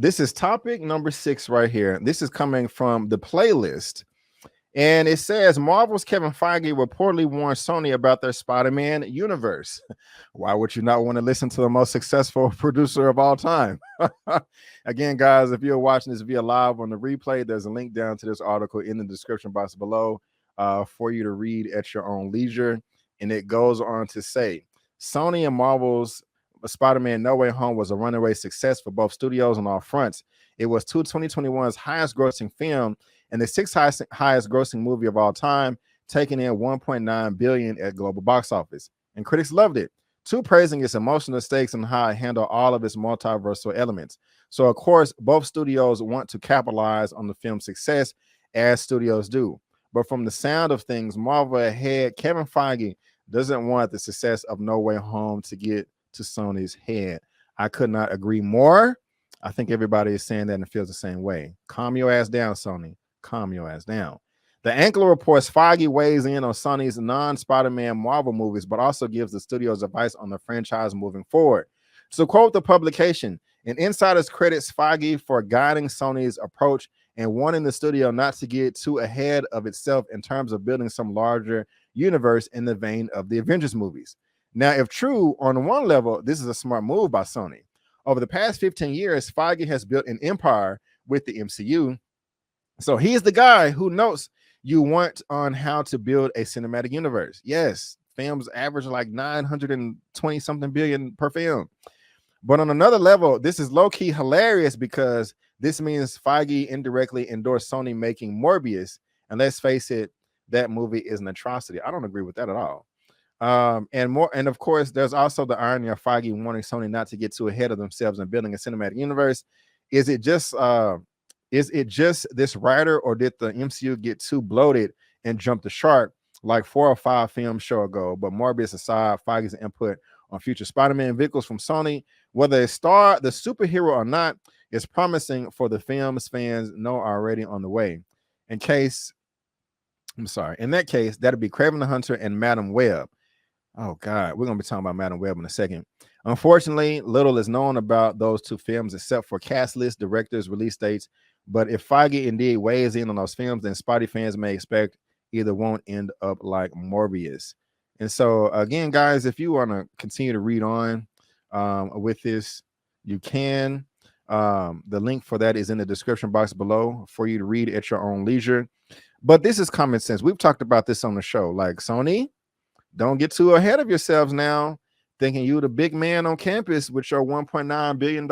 This is topic number 6 right here. This is coming from the playlist. And it says Marvel's Kevin Feige reportedly warned Sony about their Spider-Man universe. Why would you not want to listen to the most successful producer of all time? Again, guys, if you're watching this via live on the replay, there's a link down to this article in the description box below for you to read at your own leisure. And it goes on to say, Sony and Marvel's Spider-Man No Way Home was a runaway success for both studios on all fronts. It was 2021's highest grossing film and the 6th highest grossing movie of all time, taking in $1.9 billion at global box office. And critics loved it, too, praising its emotional stakes and how it handled all of its multiversal elements. So, of course, both studios want to capitalize on the film's success, as studios do. But from the sound of things, Marvel head Kevin Feige doesn't want the success of No Way Home to get to Sony's head. I could not agree more. I think everybody is saying that and feels the same way. Calm your ass down, Sony. Calm your ass down. The Ankler reports Feige weighs in on Sony's non-Spider-Man Marvel movies, but also gives the studio's advice on the franchise moving forward. To quote the publication, an insider's credits Feige for guiding Sony's approach and wanting the studio not to get too ahead of itself in terms of building some larger universe in the vein of the Avengers movies. Now, if true, on one level, this is a smart move by Sony. Over the past 15 years, Feige has built an empire with the MCU. So he's the guy who knows you want on how to build a cinematic universe. Yes, films average like 920 something billion per film. But on another level, this is low-key hilarious because this means Feige indirectly endorsed Sony making Morbius. And let's face it, that movie is an atrocity. I don't agree with that at all. And of course, there's also the irony of Feige wanting Sony not to get too ahead of themselves and building a cinematic universe. Is it just this writer, or did the MCU get too bloated and jump the shark like 4 or 5 films show ago? But Morbius aside, Feige's input on future Spider-Man vehicles from Sony, whether it star the superhero or not, is promising for the films fans know already on the way. In that case, that'd be Kraven the Hunter and Madam Web. Oh God, we're gonna be talking about Madam Web in a second. Unfortunately, little is known about those 2 films except for cast lists, directors, release dates. But if Feige indeed weighs in on those films, then Spidey fans may expect either won't end up like Morbius. And so again, guys, if you want to continue to read on with this, you can. The link for that is in the description box below for you to read at your own leisure. But this is common sense. We've talked about this on the show. Like, Sony, don't get too ahead of yourselves now, thinking you the big man on campus with your $1.9 billion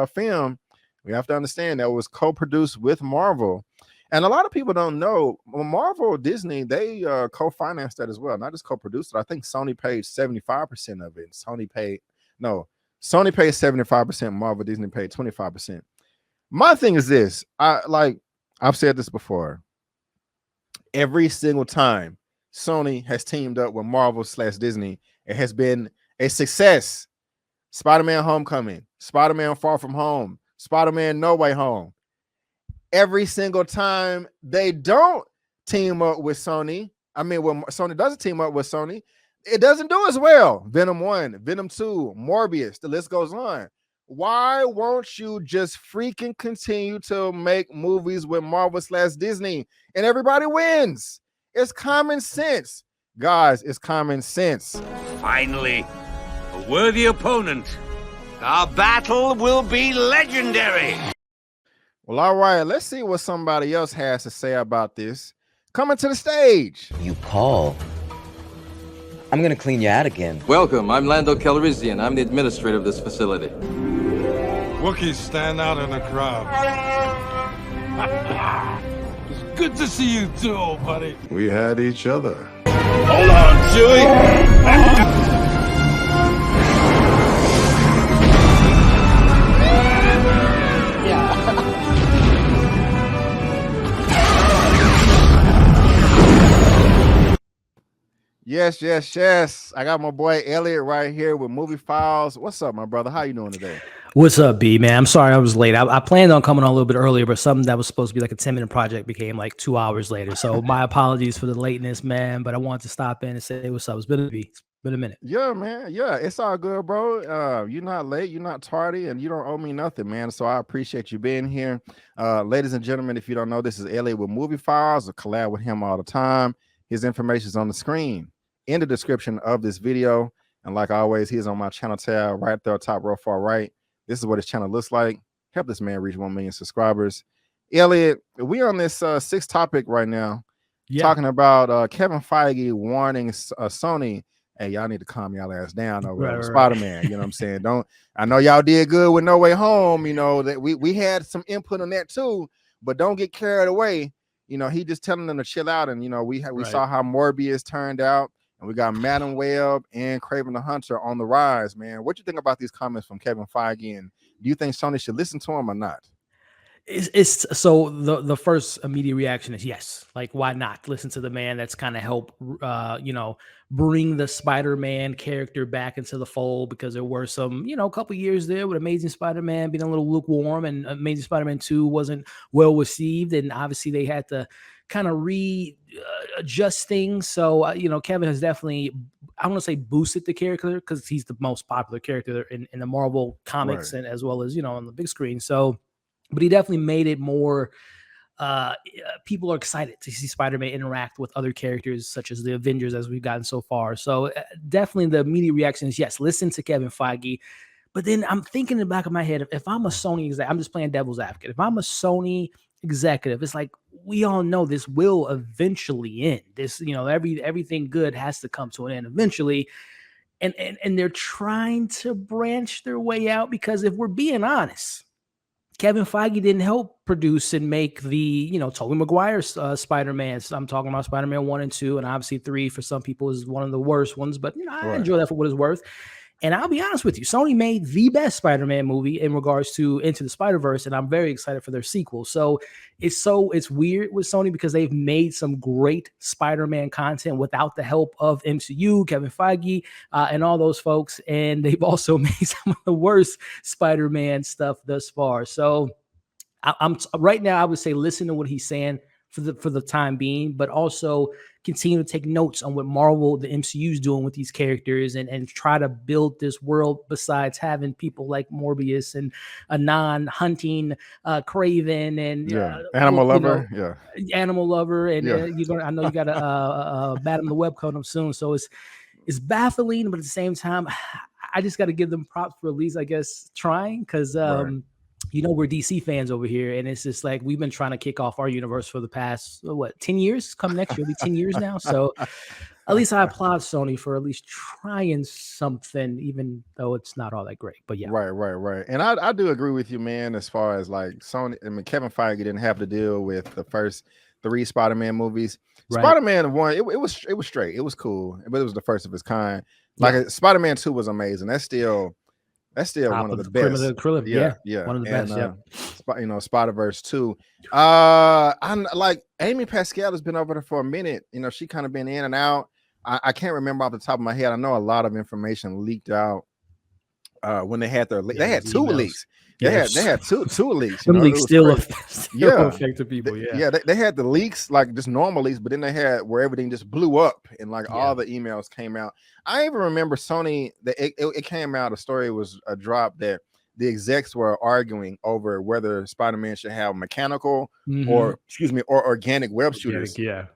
film. We have to understand that was co-produced with Marvel. And a lot of people don't know, Marvel, Disney, they co-financed that as well. Not just co-produced it. I think Sony paid 75% of it. Sony paid 75%. Marvel, Disney paid 25%. My thing is this. I've said this before. Every single time Sony has teamed up with Marvel/Disney, it has been a success. Spider-Man Homecoming, Spider-Man Far From Home, Spider-Man No Way Home. Every single time they don't team up with Sony, when Sony doesn't team up with Sony, it doesn't do as well. Venom 1, Venom 2, Morbius, the list goes on. Why won't you just freaking continue to make movies with Marvel/Disney and everybody wins? It's common sense. Guys, it's common sense. Finally, a worthy opponent. Our battle will be legendary. Well, all right, let's see what somebody else has to say about this. Coming to the stage. You call. I'm gonna clean you out again. Welcome, I'm Lando Calrissian. I'm the administrator of this facility. Wookiees stand out in the crowd. It's good to see you too, old buddy. We had each other. Hold on, Chewie. Yes. I got my boy Elliot right here with Movie Files. What's up, my brother? How you doing today? What's up, B, man? I'm sorry I was late. I planned on coming on a little bit earlier, but something that was supposed to be like a 10-minute project became like 2 hours later. So my apologies for the lateness, man. But I wanted to stop in and say what's up. It's been been a minute. Yeah, man. Yeah, it's all good, bro. You're not late, you're not tardy, and you don't owe me nothing, man. So I appreciate you being here. Ladies and gentlemen, if you don't know, this is Elliot with Movie Files. I collab with him all the time. His information is on the screen in the description of this video. And like always, he's on my channel tab right there, top row, far right. This is what his channel looks like. Help this man reach 1 million subscribers. Elliot, we on this sixth topic right now, talking about Kevin Feige warning Sony. Hey, y'all need to calm y'all ass down over Spider-Man. You know what I'm saying? I know y'all did good with No Way Home. You know that we had some input on that too, but don't get carried away. You know, he just telling them to chill out. And you know, we saw how Morbius turned out, and we got Madam Web and Kraven the Hunter on the rise, man. What you think about these comments from Kevin Feige, and do you think Sony should listen to him or not? It's so the first immediate reaction is yes. Like, why not listen to the man that's kind of helped you know, bring the Spider-Man character back into the fold, because there were some, you know, a couple years there with Amazing Spider-Man being a little lukewarm, and Amazing Spider-Man 2 wasn't well received, and obviously they had to kind of readjust things. So you know, Kevin has definitely, I want to say, boosted the character, because he's the most popular character in the Marvel comics, and as well as, you know, on the big screen. So but he definitely made it more, people are excited to see Spider-Man interact with other characters such as the Avengers, as we've gotten so far. So definitely the immediate reaction is yes, listen to Kevin Feige. But then I'm thinking in the back of my head, if I'm a Sony executive, I'm just playing devil's advocate. If I'm a Sony executive, it's like, we all know this will eventually end. This, you know, everything good has to come to an end eventually. And they're trying to branch their way out, because if we're being honest, Kevin Feige didn't help produce and make the, you know, Tobey Maguire's Spider-Man. So I'm talking about Spider-Man 1 and 2, and obviously 3 for some people is one of the worst ones, but you know, I enjoy that for what it's worth. And I'll be honest with you, Sony made the best Spider-Man movie in regards to Into the Spider-Verse, and I'm very excited for their sequel. So it's weird with Sony, because they've made some great Spider-Man content without the help of MCU, Kevin Feige, and all those folks. And they've also made some of the worst Spider-Man stuff thus far. So I'm right now, I would say listen to what he's saying for the time being, but also continue to take notes on what Marvel, the MCU, is doing with these characters, and try to build this world besides having people like Morbius and Eman hunting Kraven and Animal Lover, Animal Lover, and I know you got a Madam the Web coming up soon, so it's baffling, but at the same time, I just got to give them props for at least, I guess, trying, because you know, we're DC fans over here, and it's just like we've been trying to kick off our universe for the past 10 years. Come next year, it'll be 10 years now. So at least I applaud Sony for at least trying something, even though it's not all that great. But yeah, right. And I do agree with you, man. As far as like Sony, I mean, Kevin Feige didn't have to deal with the first 3 Spider-Man movies. Spider-Man 1, it was straight, it was cool, but it was the first of its kind. Like Spider-Man 2 was amazing. That's still one of the best. Yeah, one of the best. You know, Spider-Verse 2. I'm like, Amy Pascal has been over there for a minute. You know, she kind of been in and out. I can't remember off the top of my head. I know a lot of information leaked out when they had they had 2 leaks. They had two leaks. Some leaks still affected people. They had the leaks, like just normal leaks, but then they had where everything just blew up and like all the emails came out. I even remember Sony that it came out. A story was a drop that the execs were arguing over whether Spider-Man should have mechanical or organic web shooters. And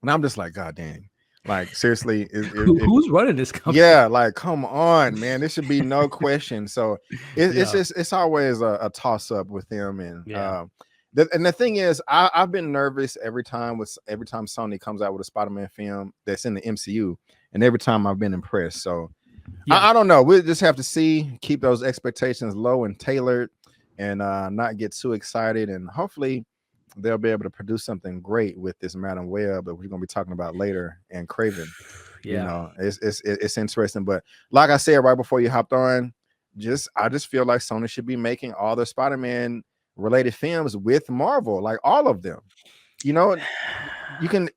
I'm just like, God dang. Like, seriously, who's running this company? Yeah, like, come on, man. There should be no question. So it's always a toss up with them. And the thing is, I've been nervous every time Sony comes out with a Spider-Man film that's in the MCU, and every time I've been impressed. So I don't know. We'll just have to see, keep those expectations low and tailored, and not get too excited, and hopefully they'll be able to produce something great with this Madam Web that we're going to be talking about later, and Kraven. You know, it's interesting. But like I said right before you hopped on, I just feel like Sony should be making all their Spider-Man related films with Marvel, like all of them. You know, you can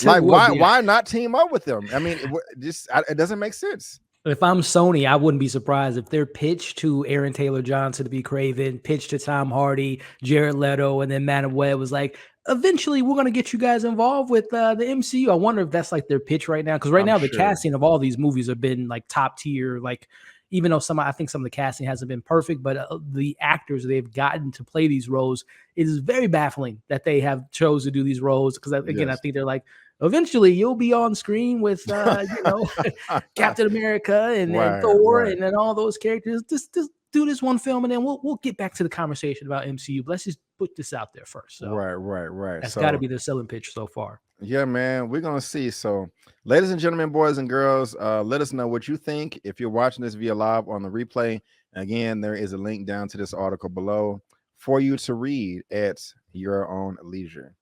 like why not team up with them? I mean, it doesn't make sense. If I'm Sony, I wouldn't be surprised if their pitch to Aaron Taylor Johnson to be Kraven, pitch to Tom Hardy, Jared Leto, and then Madam Web was like, eventually we're going to get you guys involved with the MCU. I wonder if that's like their pitch right now, because right now the casting of all these movies have been like top tier. Like, even though I think some of the casting hasn't been perfect, but the actors they've gotten to play these roles, it is very baffling that they have chose to do these roles. Because again, I think they're like, eventually you'll be on screen with Captain America and Thor and then all those characters. Just do this one film, and then we'll get back to the conversation about MCU. But let's just put this out there first. So right. That's got to be the selling pitch so far. Yeah, man, we're gonna see. So, ladies and gentlemen, boys and girls, let us know what you think if you're watching this via live on the replay. Again, there is a link down to this article below for you to read at your own leisure.